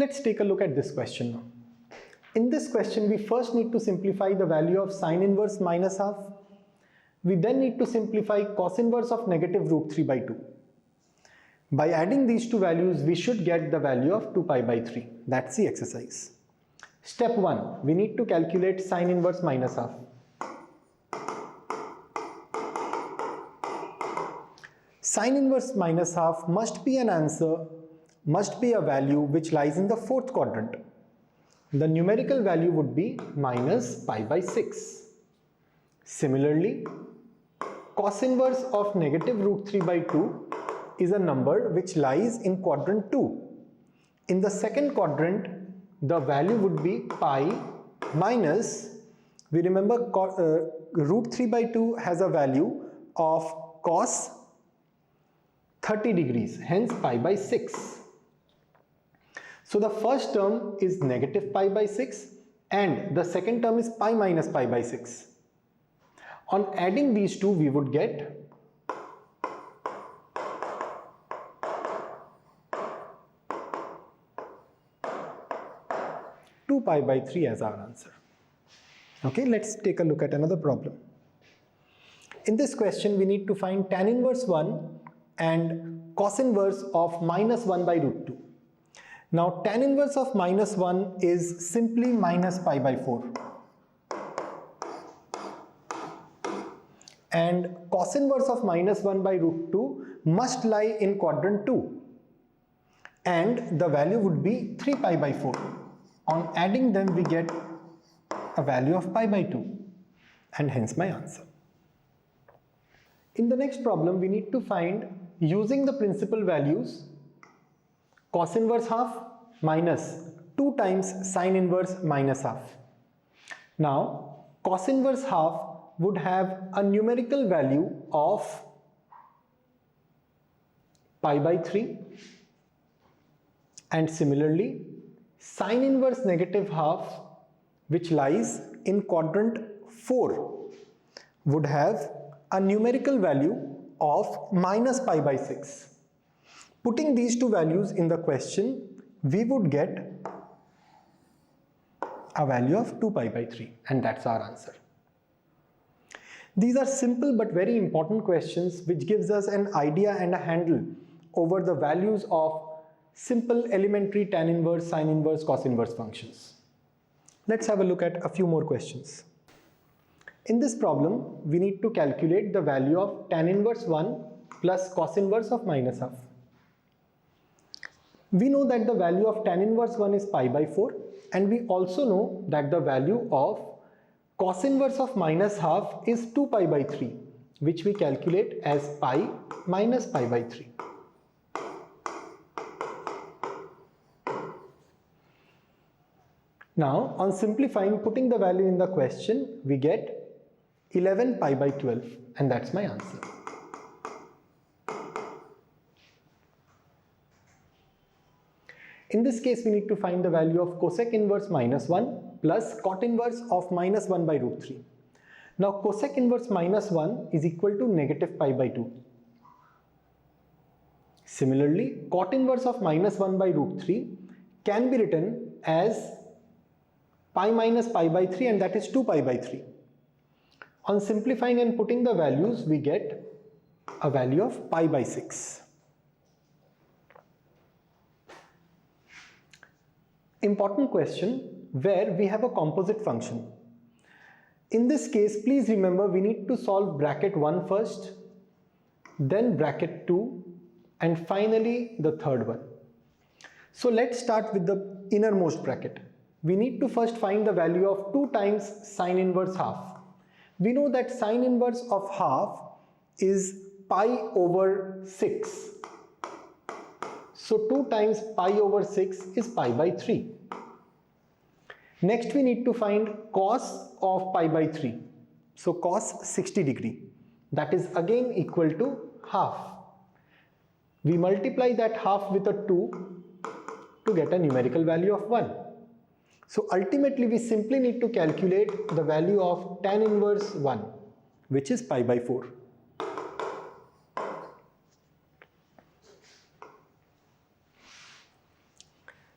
Let's take a look at this question now. In this question, we first need to simplify the value of sine inverse minus half. We then need to simplify cos inverse of negative root 3 by 2. By adding these two values, we should get the value of 2 pi by 3. That's the exercise. Step 1. We need to calculate sine inverse minus half. Sine inverse minus half must be an answer, must be a value which lies in the fourth quadrant. The numerical value would be minus pi by 6. Similarly, cos inverse of negative root 3 by 2 is a number which lies in quadrant 2. In the second quadrant, the value would be pi minus, we remember root 3 by 2 has a value of cos 30 degrees, hence pi by 6. So the first term is negative pi by 6 and the second term is pi minus pi by 6. On adding these two, we would get 2 pi by 3 as our answer. Okay, let's take a look at another problem. In this question, we need to find tan inverse 1 and cos inverse of minus 1 by root 2. Now tan inverse of minus 1 is simply minus pi by 4. And cos inverse of minus 1 by root 2 must lie in quadrant 2. And the value would be 3 pi by 4. On adding them, we get a value of pi by 2. And hence my answer. In the next problem, we need to find, using the principal values, cos inverse half minus 2 times sine inverse minus half. Now, cos inverse half would have a numerical value of pi by 3, and similarly sine inverse negative half, which lies in quadrant 4, would have a numerical value of minus pi by 6. Putting these two values in the question, we would get a value of 2 pi by 3, and that's our answer. These are simple but very important questions which gives us an idea and a handle over the values of simple elementary tan inverse, sine inverse, cos inverse functions. Let's have a look at a few more questions. In this problem, we need to calculate the value of tan inverse 1 plus cos inverse of minus half. We know that the value of tan inverse 1 is pi by 4, and we also know that the value of cos inverse of minus half is 2 pi by 3, which we calculate as pi minus pi by 3. Now, on simplifying, putting the value in the question, we get 11 pi by 12, and that's my answer. In this case, we need to find the value of cosec inverse minus 1 plus cot inverse of minus 1 by root 3. Now, cosec inverse minus 1 is equal to negative pi by 2. Similarly, cot inverse of minus 1 by root 3 can be written as pi minus pi by 3, and that is 2 pi by 3. On simplifying and putting the values, we get a value of pi by 6. Important question where we have a composite function. In this case, please remember we need to solve bracket 1 first, then bracket 2, and finally the third one. So let's start with the innermost bracket. We need to first find the value of 2 times sine inverse half. We know that sine inverse of half is pi over 6. So 2 times pi over 6 is pi by 3. Next we need to find cos of pi by 3. So cos 60 degree. That is again equal to half. We multiply that half with a 2 to get a numerical value of 1. So ultimately we simply need to calculate the value of tan inverse 1, which is pi by 4.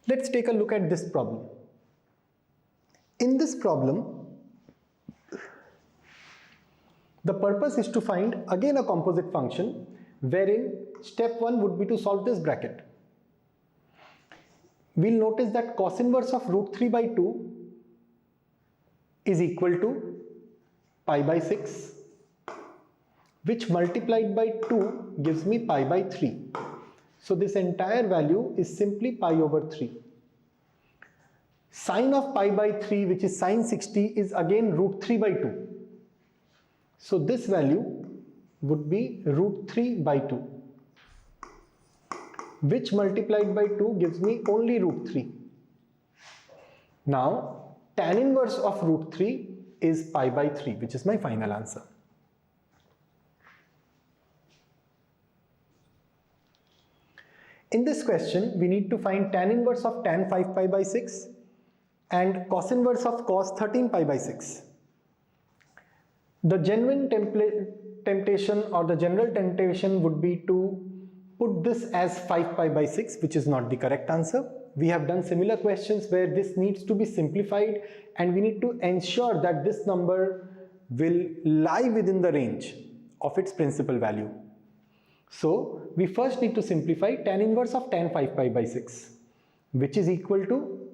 Let's take a look at this problem. In this problem, the purpose is to find again a composite function wherein step 1 would be to solve this bracket. We'll notice that cos inverse of root 3 by 2 is equal to pi by 6, which multiplied by 2 gives me pi by 3. So this entire value is simply pi over 3. Sine of pi by 3, which is sine 60, is again root 3 by 2. So this value would be root 3 by 2, which multiplied by 2 gives me only root 3. Now tan inverse of root 3 is pi by 3, which is my final answer. In this question, we need to find tan inverse of tan 5 pi by 6 and cos inverse of cos 13 pi by 6. The genuine temptation or the general temptation would be to put this as 5 pi by 6, which is not the correct answer. We have done similar questions where this needs to be simplified and we need to ensure that this number will lie within the range of its principal value. So we first need to simplify tan inverse of tan 5 pi by 6, which is equal to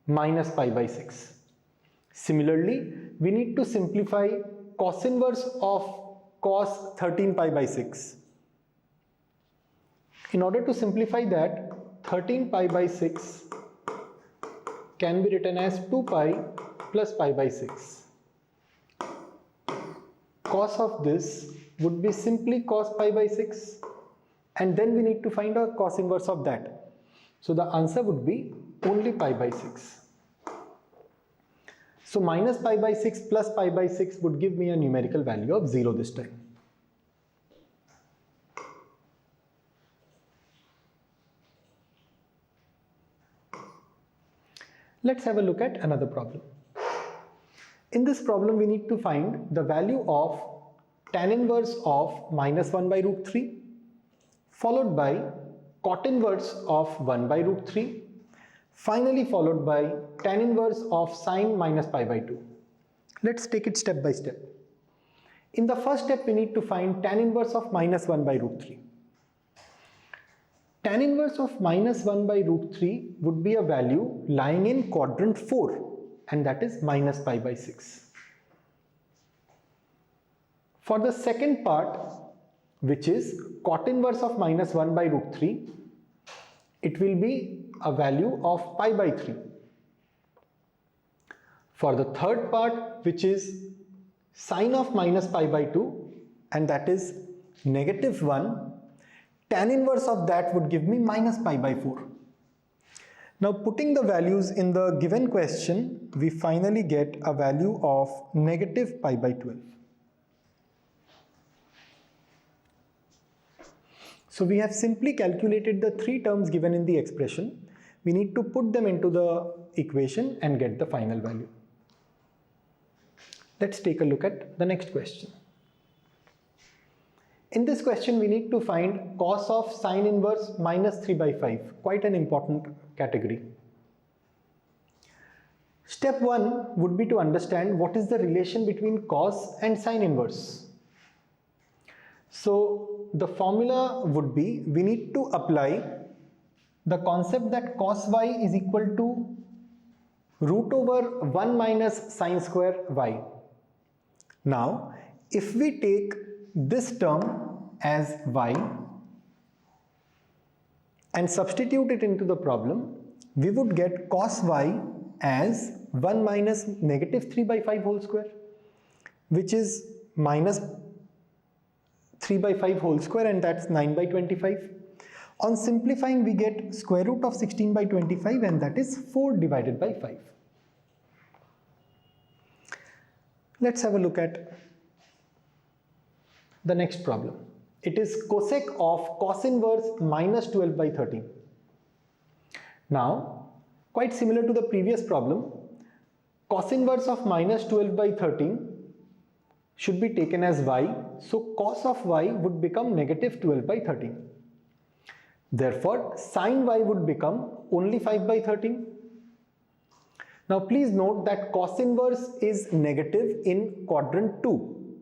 minus pi by 6. Similarly, we need to simplify cos inverse of cos 13 pi by 6. In order to simplify that, 13 pi by 6 can be written as 2 pi plus pi by 6. Cos of this would be simply cos pi by 6, and then we need to find a cos inverse of that. So the answer would be only pi by 6. So minus pi by 6 plus pi by 6 would give me a numerical value of 0 this time. Let's have a look at another problem. In this problem, we need to find the value of tan inverse of minus 1 by root 3 followed by cot inverse of 1 by root 3, finally followed by tan inverse of sine minus pi by 2. Let's take it step by step. In the first step, we need to find tan inverse of minus 1 by root 3. Tan inverse of minus 1 by root 3 would be a value lying in quadrant 4, and that is minus pi by 6. For the second part, which is cot inverse of minus 1 by root 3, it will be a value of pi by 3. For the third part, which is sine of minus pi by 2, and that is negative 1, tan inverse of that would give me minus pi by 4. Now putting the values in the given question, we finally get a value of negative pi by 12. So we have simply calculated the three terms given in the expression. We need to put them into the equation and get the final value. Let's take a look at the next question. In this question, we need to find cos of sine inverse minus 3 by 5, quite an important category. Step 1 would be to understand what is the relation between cos and sine inverse. So the formula would be, we need to apply the concept that cos y is equal to root over 1 minus sine square y. Now, if we take this term as y and substitute it into the problem, we would get cos y as 1 minus negative 3 by 5 whole square, which is minus 3 by 5 whole square, and that's 9 by 25. On simplifying, we get square root of 16 by 25, and that is 4 divided by 5. Let's have a look at the next problem. It is cosec of cos inverse minus 12 by 13. Now, quite similar to the previous problem, cos inverse of minus 12 by 13 should be taken as y. So cos of y would become negative 12 by 13. Therefore, sine y would become only 5 by 13. Now please note that cos inverse is negative in quadrant 2,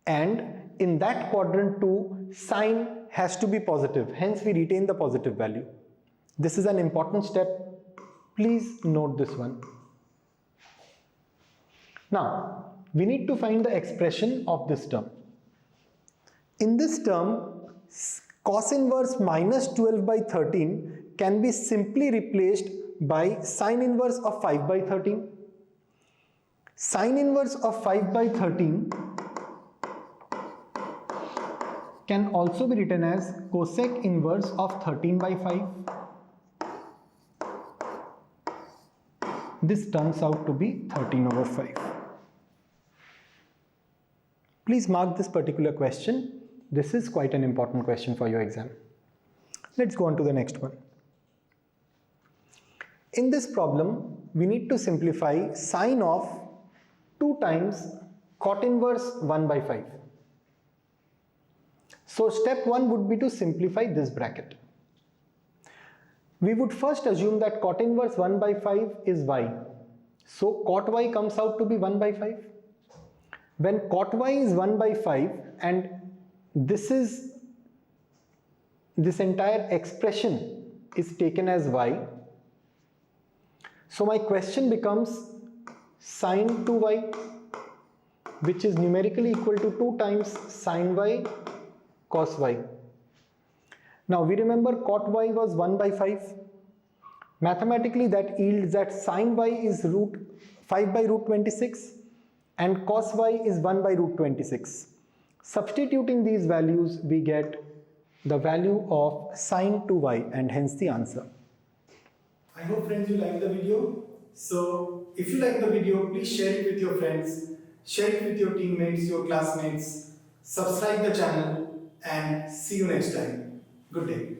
and in that quadrant 2 sine has to be positive, hence we retain the positive value. This is an important step, please note this one. Now we need to find the expression of this term. In this term, cos inverse minus 12 by 13 can be simply replaced by sine inverse of 5 by 13. Sine inverse of 5 by 13 can also be written as cosec inverse of 13 by 5. This turns out to be 13 over 5. Please mark this particular question. This is quite an important question for your exam. Let's go on to the next one. In this problem, we need to simplify sine of 2 times cot inverse 1 by 5. So step 1 would be to simplify this bracket. We would first assume that cot inverse 1 by 5 is y. So cot y comes out to be 1 by 5. When cot y is 1 by 5 and this entire expression is taken as y, so my question becomes sine 2y, which is numerically equal to 2 times sine y cos y. Now we remember cot y was 1 by 5. Mathematically that yields that sine y is 5 by root 26 and cos y is 1 by root 26. Substituting these values, we get the value of sine 2y and hence the answer. I hope friends you like the video. So if you like the video, please share it with your friends, share it with your teammates, your classmates, subscribe the channel and see you next time. Good day.